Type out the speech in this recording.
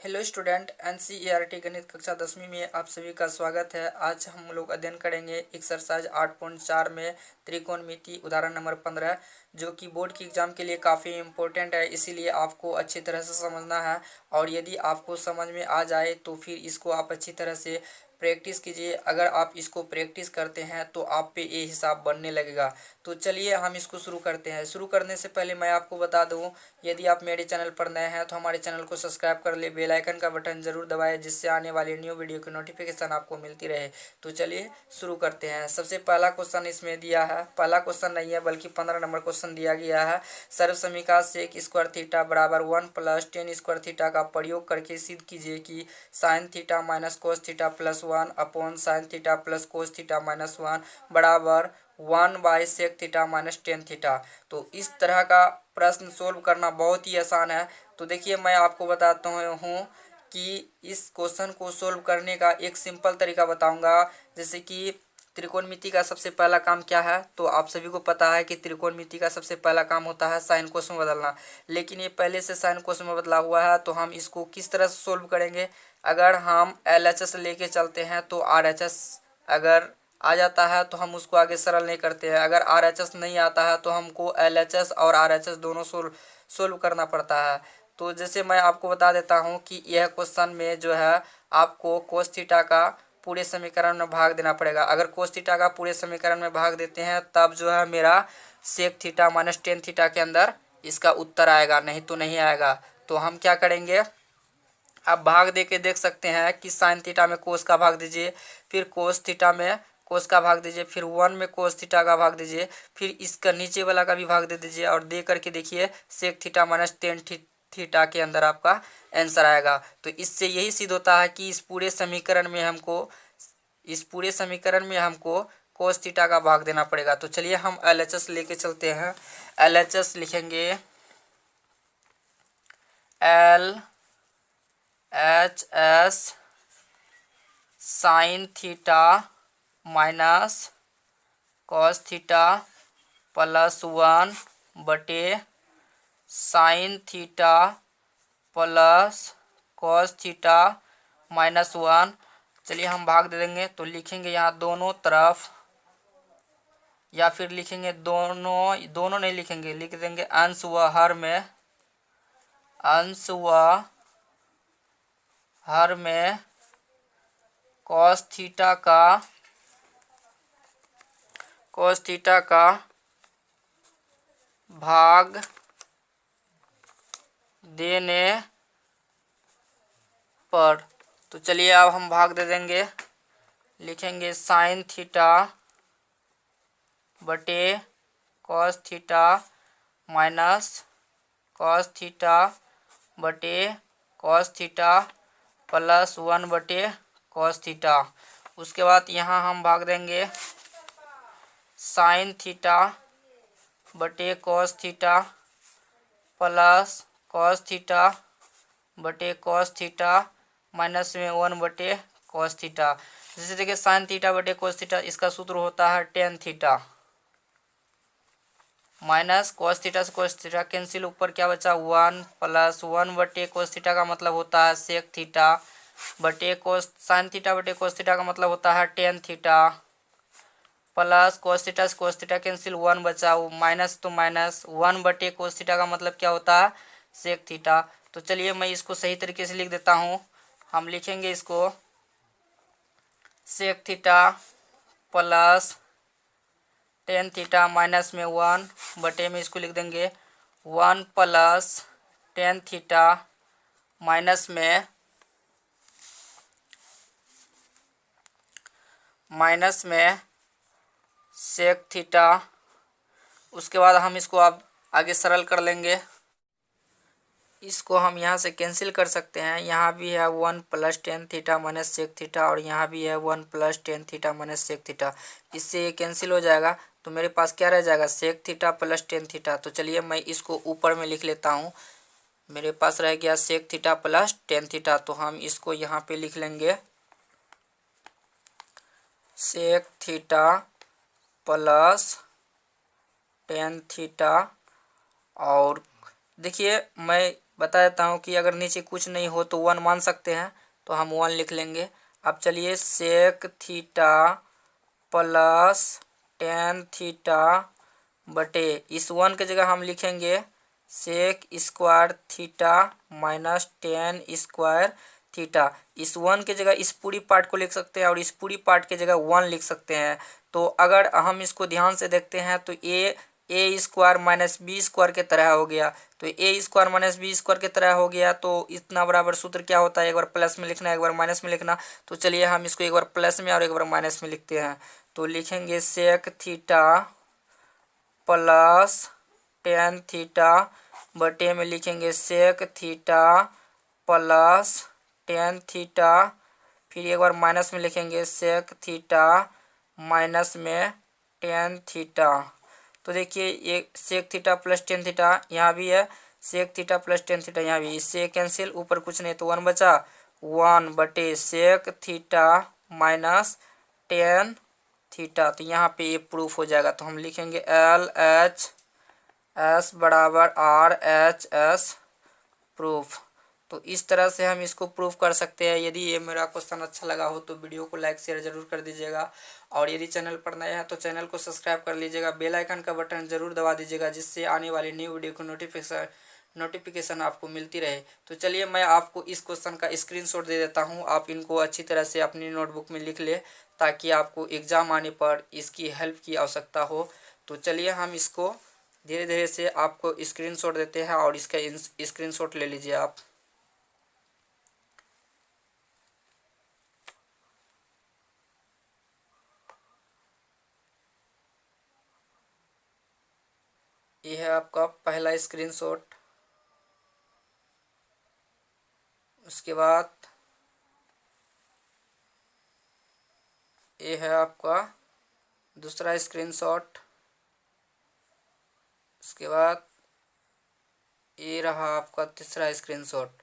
Hello student, NCERT गणित कक्षा 10वीं में आप सभी का स्वागत है। आज हम लोग अध्ययन करेंगे एक्सरसाइज 8.4 में त्रिकोणमिति उदाहरण नंबर 15, जो कि बोर्ड की एग्जाम के लिए काफ़ी इम्पोर्टेंट है। इसीलिए आपको अच्छी तरह से समझना है और यदि आपको समझ में आ जाए तो फिर इसको आप अच्छी तरह से प्रैक्टिस कीजिए। अगर आप इसको प्रैक्टिस करते हैं तो आप पे ये हिसाब बनने लगेगा। तो चलिए हम इसको शुरू करते हैं। शुरू करने से पहले मैं आपको बता दूं, यदि आप मेरे चैनल पर नए हैं तो हमारे चैनल को सब्सक्राइब कर ले, बेल आइकन का बटन जरूर दबाएं, जिससे आने वाली न्यू वीडियो की नोटिफिकेशन आपको मिलती रहे। तो चलिए शुरू करते हैं। सबसे पहला क्वेश्चन इसमें दिया है, पहला क्वेश्चन नहीं है बल्कि 15 नंबर क्वेश्चन दिया गया है। सर्व समीकरण सेक स्क्वायर थीटा बराबर 1 प्लस टेन स्क्वायर थीटा का प्रयोग करके सिद्ध कीजिए कि sine theta minus cos theta plus 1 upon sine theta plus cos theta minus 1 बराबर 1/सेक थीटा माइनस टेन थीटा। तो इस तरह का प्रश्न सोल्व करना बहुत ही आसान है। तो देखिए, मैं आपको बताता हूँ कि इस क्वेश्चन को सोल्व करने का एक सिंपल तरीका बताऊंगा। जैसे कि त्रिकोणमिति का सबसे पहला काम क्या है, तो आप सभी को पता है कि त्रिकोणमिति का सबसे पहला काम होता है साइन कोस में बदलना। लेकिन ये पहले से साइन कोस में बदला हुआ है, तो हम इसको किस तरह से सोल्व करेंगे। अगर हम LHS लेके चलते हैं तो RHS अगर आ जाता है तो हम उसको आगे सरल नहीं करते हैं। अगर RHS नहीं आता है तो हमको LHS और RHS दोनों सोल्व करना पड़ता है। तो जैसे मैं आपको बता देता हूँ कि यह क्वेश्चन में जो है आपको कोस थीटा का पूरे समीकरण में भाग देना पड़ेगा। अगर कोस थीटा का पूरे समीकरण में भाग देते हैं तब जो है मेरा sec theta minus tan theta के अंदर इसका उत्तर आएगा, नहीं तो नहीं आएगा। तो हम क्या करेंगे, आप भाग दे के देख सकते हैं कि साइन थीटा में कोस का भाग दीजिए, फिर कोस थीटा में कोस का भाग दीजिए, फिर 1 में कोस थीटा का भाग दीजिए, फिर इसका नीचे वाला का भी भाग दे दीजिए और दे करके देखिए sec theta minus tan theta के अंदर आपका आंसर आएगा। तो इससे यही सिद्ध होता है कि इस पूरे समीकरण में हमको कोस थीटा का भाग देना पड़ेगा। तो चलिए हम LHS लेके चलते हैं। LHS लिखेंगे LHS sine theta minus cos theta plus 1 बटे sine theta plus cos theta minus 1। चलिए हम भाग दे देंगे, तो लिखेंगे यहाँ दोनों तरफ, या फिर लिखेंगे दोनों नहीं लिखेंगे, लिख देंगे अंश व हर में कॉस थीटा का भाग देने पर। तो चलिए अब हम भाग दे देंगे, लिखेंगे साइन थीटा बटे cos theta minus cos theta बटे कॉस थीटा प्लस 1 बटे कॉस थीटा। उसके बाद यहाँ हम भाग देंगे साइन थीटा बटे cos theta plus cos theta बटे कॉस थीटा माइनस में 1 बटे कॉस थीटा। जैसे देखिए साइन थीटा बटे कॉस थीटा, इसका सूत्र होता है ten theta minus cos theta से कॉस थीटा कैंसिल, ऊपर क्या बचा 1 प्लस 1 बटे कॉस थीटा का मतलब होता है सेक थीटा बटे कॉस साइन थीटा बटे कॉस थीटा का मतलब होता है tan theta plus cos theta से कॉस थीटा कैंसिल 1 बचा, माइनस तो माइनस 1 बटे कॉस थीटा का मतलब क्या होता है सेक थीटा। तो चलिए मैं इसको सही तरीके से लिख देता हूँ। हम लिखेंगे इसको sec theta plus tan theta minus में 1 बटे में इसको लिख देंगे 1 प्लस टेन थीटा माइनस में सेक थीटा। उसके बाद हम इसको अब आगे सरल कर लेंगे। इसको हम यहाँ से कैंसिल कर सकते हैं। यहाँ भी है 1 plus tan theta minus sec theta और यहाँ भी है 1 plus tan theta minus sec theta. इससे ये कैंसिल हो जाएगा, तो मेरे पास क्या रह जाएगा sec theta plus tan theta. तो चलिए मैं इसको ऊपर में लिख लेता हूँ। मेरे पास रह गया sec theta plus tan theta, तो हम इसको यहाँ पे लिख लेंगे sec theta plus tan theta. और देखिए मैं बता देता हूँ कि अगर नीचे कुछ नहीं हो तो 1 मान सकते हैं, तो हम 1 लिख लेंगे। अब चलिए sec theta plus tan theta बटे इस 1 की जगह हम लिखेंगे sec square theta minus tan square theta. इस 1 की जगह इस पूरी पार्ट को लिख सकते हैं और इस पूरी पार्ट की जगह 1 लिख सकते हैं। तो अगर हम इसको ध्यान से देखते हैं तो ए स्क्वायर माइनस बी स्क्वायर के तरह हो गया। तो ए स्क्वायर माइनस बी स्क्वायर के तरह हो गया, तो इतना बराबर सूत्र क्या होता है, एक बार प्लस में लिखना, एक बार माइनस में लिखना। तो चलिए हम इसको एक बार प्लस में और एक बार माइनस में लिखते हैं। तो लिखेंगे sec theta plus tan theta बटे में लिखेंगे sec theta plus tan theta, फिर एक बार माइनस में लिखेंगे सेक थीटा माइनस में टेन थीटा। तो देखिए ये sec theta plus tan theta यहाँ भी है, sec theta plus tan theta यहाँ भी, इससे कैंसिल, ऊपर कुछ नहीं तो 1 बचा। 1 बटे sec theta minus tan theta. तो यहाँ पे ये प्रूफ हो जाएगा। तो हम लिखेंगे एल एच एस बराबर आर एच एस प्रूफ। तो इस तरह से हम इसको प्रूफ कर सकते हैं। यदि ये मेरा क्वेश्चन अच्छा लगा हो तो वीडियो को लाइक शेयर जरूर कर दीजिएगा, और यदि चैनल पर नया है तो चैनल को सब्सक्राइब कर लीजिएगा, बेल आइकन का बटन जरूर दबा दीजिएगा, जिससे आने वाली न्यू वीडियो को नोटिफिकेशन आपको मिलती रहे। तो चलिए मैं आपको इस क्वेश्चन का स्क्रीनशॉट दे देता हूँ, आप इनको अच्छी तरह से अपनी नोटबुक में लिख ले, ताकि आपको एग्ज़ाम आने पर इसकी हेल्प की आवश्यकता हो। तो चलिए हम इसको धीरे धीरे से आपको स्क्रीनशॉट देते हैं, और इसका स्क्रीनशॉट ले लीजिए आप। ये है आपका पहला स्क्रीनशॉट। उसके बाद ये है आपका दूसरा स्क्रीनशॉट। उसके बाद ये रहा आपका तीसरा स्क्रीनशॉट।